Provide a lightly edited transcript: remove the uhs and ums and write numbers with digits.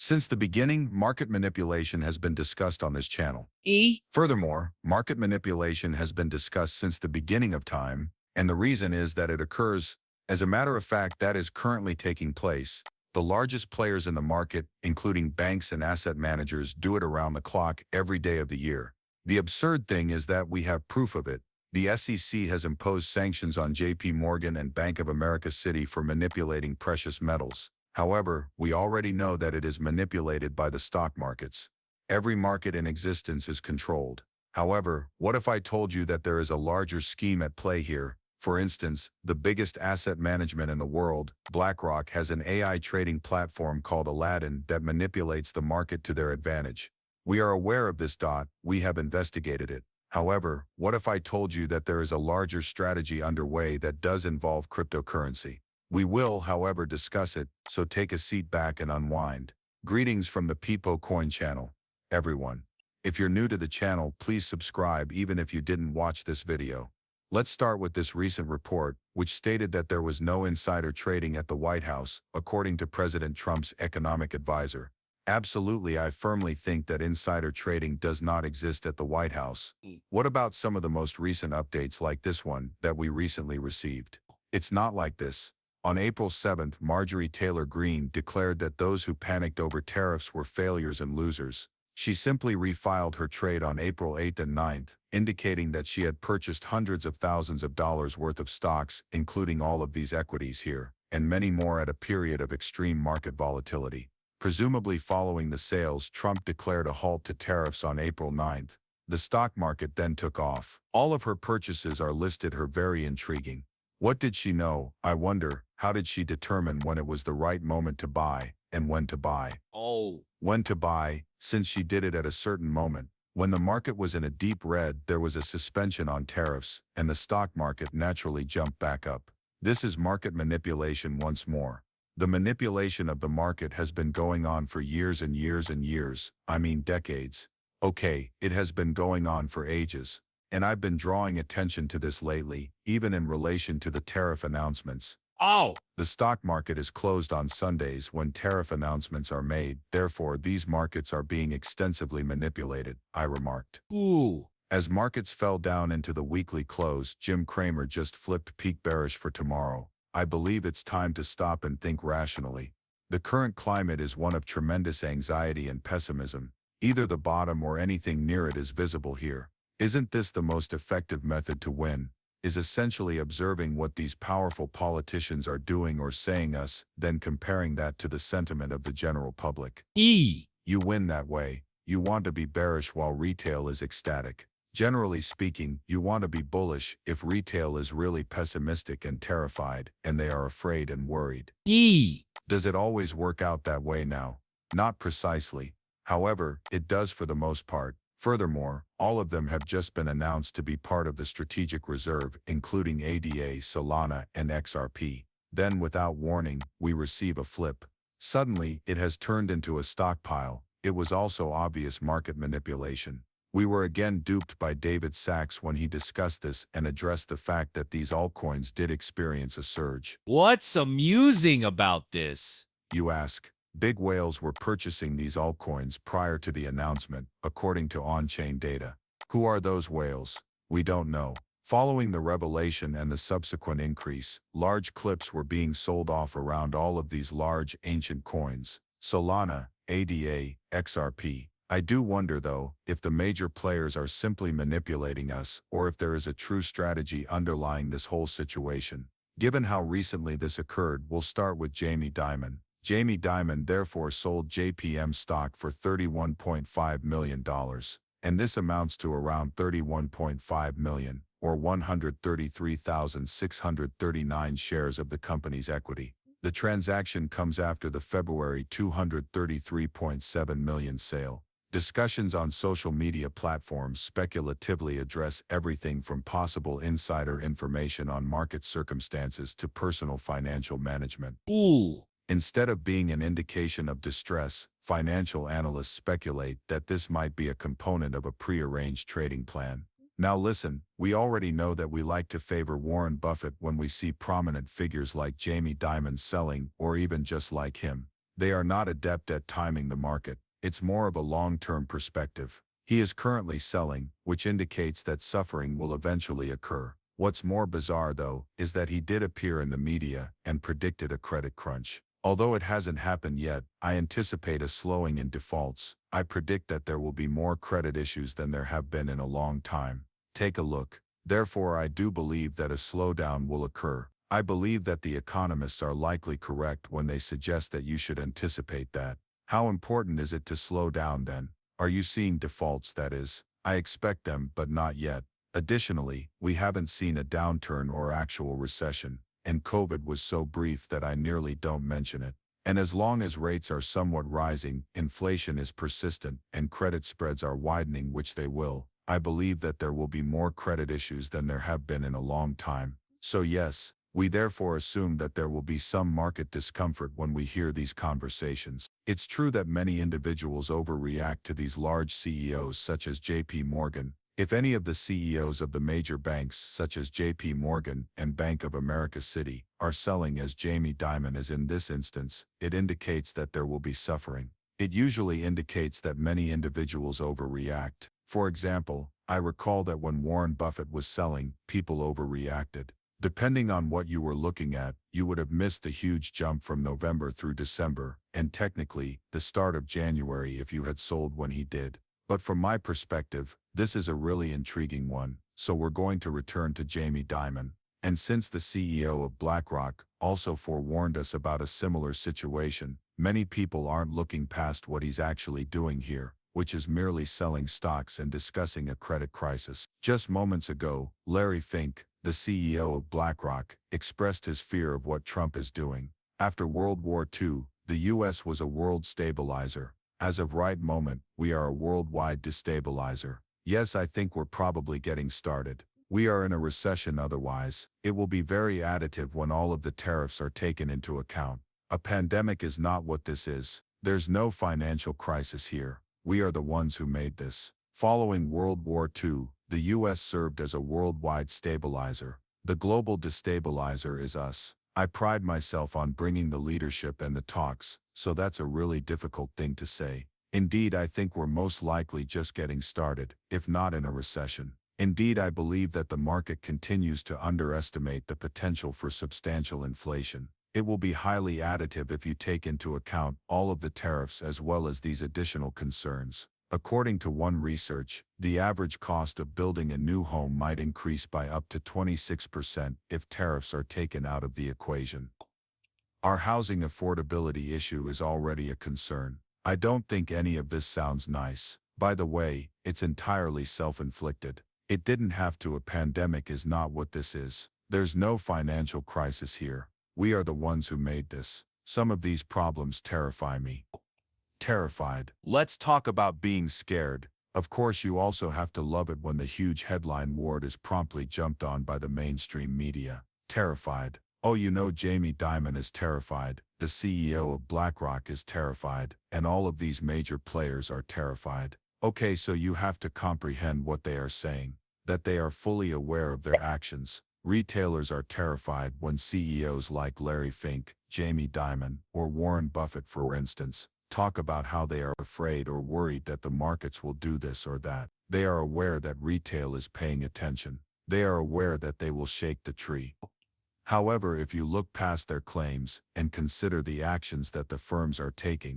Since the beginning, market manipulation has been discussed on this channel. E? Furthermore, market manipulation has been discussed since the beginning of time, and the reason is that it occurs. As a matter of fact, that is currently taking place. The largest players in the market, including banks and asset managers, do it around the clock every day of the year. The absurd thing is that we have proof of it. The SEC has imposed sanctions on JP Morgan and Bank of America Citi for manipulating precious metals. However, we already know that it is manipulated by the stock markets. Every market in existence is controlled. However, what if I told you that there is a larger scheme at play here? For instance, the biggest asset management in the world, BlackRock, has an AI trading platform called Aladdin that manipulates the market to their advantage. We are aware of this. We have investigated it. However, what if I told you that there is a larger strategy underway that does involve cryptocurrency? We will, however, discuss it, so take a seat back and unwind. Greetings from the Peepo Coin channel, everyone. If you're new to the channel, please subscribe even if you didn't watch this video. Let's start with this recent report, which stated that there was no insider trading at the White House, according to President Trump's economic advisor. Absolutely, I firmly think that insider trading does not exist at the White House. What about some of the most recent updates like this one that we recently received? It's not like this. On April 7th, Marjorie Taylor Greene declared that those who panicked over tariffs were failures and losers. She simply refiled her trade on April 8th and 9th, indicating that she had purchased hundreds of thousands of dollars worth of stocks, including all of these equities here, and many more at a period of extreme market volatility. Presumably following the sales, Trump declared a halt to tariffs on April 9th. The stock market then took off. All of her purchases are listed here, very intriguing. What did she know, I wonder? How did she determine when it was the right moment to buy, and when to buy? When to buy, since she did it at a certain moment. When the market was in a deep red, there was a suspension on tariffs, and the stock market naturally jumped back up. This is market manipulation once more. The manipulation of the market has been going on for years and years and years, I mean decades. Okay, it has been going on for ages. And I've been drawing attention to this lately, even in relation to the tariff announcements. The stock market is closed on Sundays when tariff announcements are made, therefore these markets are being extensively manipulated, I remarked. As markets fell down into the weekly close, Jim Cramer just flipped peak bearish for tomorrow. I believe it's time to stop and think rationally. The current climate is one of tremendous anxiety and pessimism. Either the bottom or anything near it is visible here. Isn't this the most effective method to win? Is essentially observing what these powerful politicians are doing or saying us, then comparing that to the sentiment of the general public. You win that way. You want to be bearish while retail is ecstatic. Generally speaking, you want to be bullish if retail is really pessimistic and terrified, and they are afraid and worried. Does it always work out that way now? Not precisely. However, it does for the most part. Furthermore, all of them have just been announced to be part of the strategic reserve, including ADA, Solana, and XRP. Then, without warning, we receive a flip. Suddenly, it has turned into a stockpile. It was also obvious market manipulation. We were again duped by David Sachs when he discussed this and addressed the fact that these altcoins did experience a surge. What's amusing about this? You ask. Big whales were purchasing these altcoins prior to the announcement, according to on-chain data. Who are those whales? We don't know. Following the revelation and the subsequent increase, large clips were being sold off around all of these large ancient coins. Solana, ADA, XRP. I do wonder though, if the major players are simply manipulating us, or if there is a true strategy underlying this whole situation. Given how recently this occurred, we'll start with Jamie Dimon. Jamie Dimon therefore sold JPM stock for $31.5 million, and this amounts to around $31.5 million, or 133,639 shares of the company's equity. The transaction comes after the February $233.7 million sale. Discussions on social media platforms speculatively address everything from possible insider information on market circumstances to personal financial management. Instead of being an indication of distress, financial analysts speculate that this might be a component of a prearranged trading plan. Now listen, we already know that we like to favor Warren Buffett when we see prominent figures like Jamie Dimon selling, or even just like him. They are not adept at timing the market. It's more of a long-term perspective. He is currently selling, which indicates that suffering will eventually occur. What's more bizarre, though, is that he did appear in the media and predicted a credit crunch. Although it hasn't happened yet, I anticipate a slowing in defaults. I predict that there will be more credit issues than there have been in a long time. Take a look. Therefore, I do believe that a slowdown will occur. I believe that the economists are likely correct when they suggest that you should anticipate that. How important is it to slow down then? Are you seeing defaults, that is? I expect them, but not yet. Additionally, we haven't seen a downturn or actual recession, and COVID was so brief that I nearly don't mention it. And as long as rates are somewhat rising, inflation is persistent, and credit spreads are widening, which they will, I believe that there will be more credit issues than there have been in a long time. So yes, we therefore assume that there will be some market discomfort when we hear these conversations. It's true that many individuals overreact to these large CEOs such as JP Morgan. If any of the CEOs of the major banks such as JP Morgan and Bank of America City are selling as Jamie Dimon is in this instance, it indicates that there will be suffering. It usually indicates that many individuals overreact. For example, I recall that when Warren Buffett was selling, people overreacted. Depending on what you were looking at, you would have missed the huge jump from November through December, and technically, the start of January if you had sold when he did. But from my perspective, this is a really intriguing one, so we're going to return to Jamie Dimon. And since the CEO of BlackRock also forewarned us about a similar situation, many people aren't looking past what he's actually doing here, which is merely selling stocks and discussing a credit crisis. Just moments ago, Larry Fink, the CEO of BlackRock, expressed his fear of what Trump is doing. After World War II, the US was a world stabilizer. As of right moment, we are a worldwide destabilizer. Yes, I think we're probably getting started. We are in a recession otherwise. It will be very additive when all of the tariffs are taken into account. A pandemic is not what this is. There's no financial crisis here. We are the ones who made this. Following World War II, the US served as a worldwide stabilizer. The global destabilizer is us. I pride myself on bringing the leadership and the talks, so that's a really difficult thing to say. Indeed, I think we're most likely just getting started, if not in a recession. Indeed, I believe that the market continues to underestimate the potential for substantial inflation. It will be highly additive if you take into account all of the tariffs as well as these additional concerns. According to one research, the average cost of building a new home might increase by up to 26% if tariffs are taken out of the equation. Our housing affordability issue is already a concern. I don't think any of this sounds nice. By the way, it's entirely self-inflicted. It didn't have to. A pandemic is not what this is. There's no financial crisis here. We are the ones who made this. Some of these problems terrify me. Terrified. Let's talk about being scared. Of course, you also have to love it when the huge headline war is promptly jumped on by the mainstream media. Terrified. Oh, you know, Jamie Dimon is terrified, the CEO of BlackRock is terrified, and all of these major players are terrified. Okay, so you have to comprehend what they are saying, that they are fully aware of their actions. Retailers are terrified when CEOs like Larry Fink, Jamie Dimon, or Warren Buffett, for instance, talk about how they are afraid or worried that the markets will do this or that. They are aware that retail is paying attention. They are aware that they will shake the tree. However, if you look past their claims and consider the actions that the firms are taking,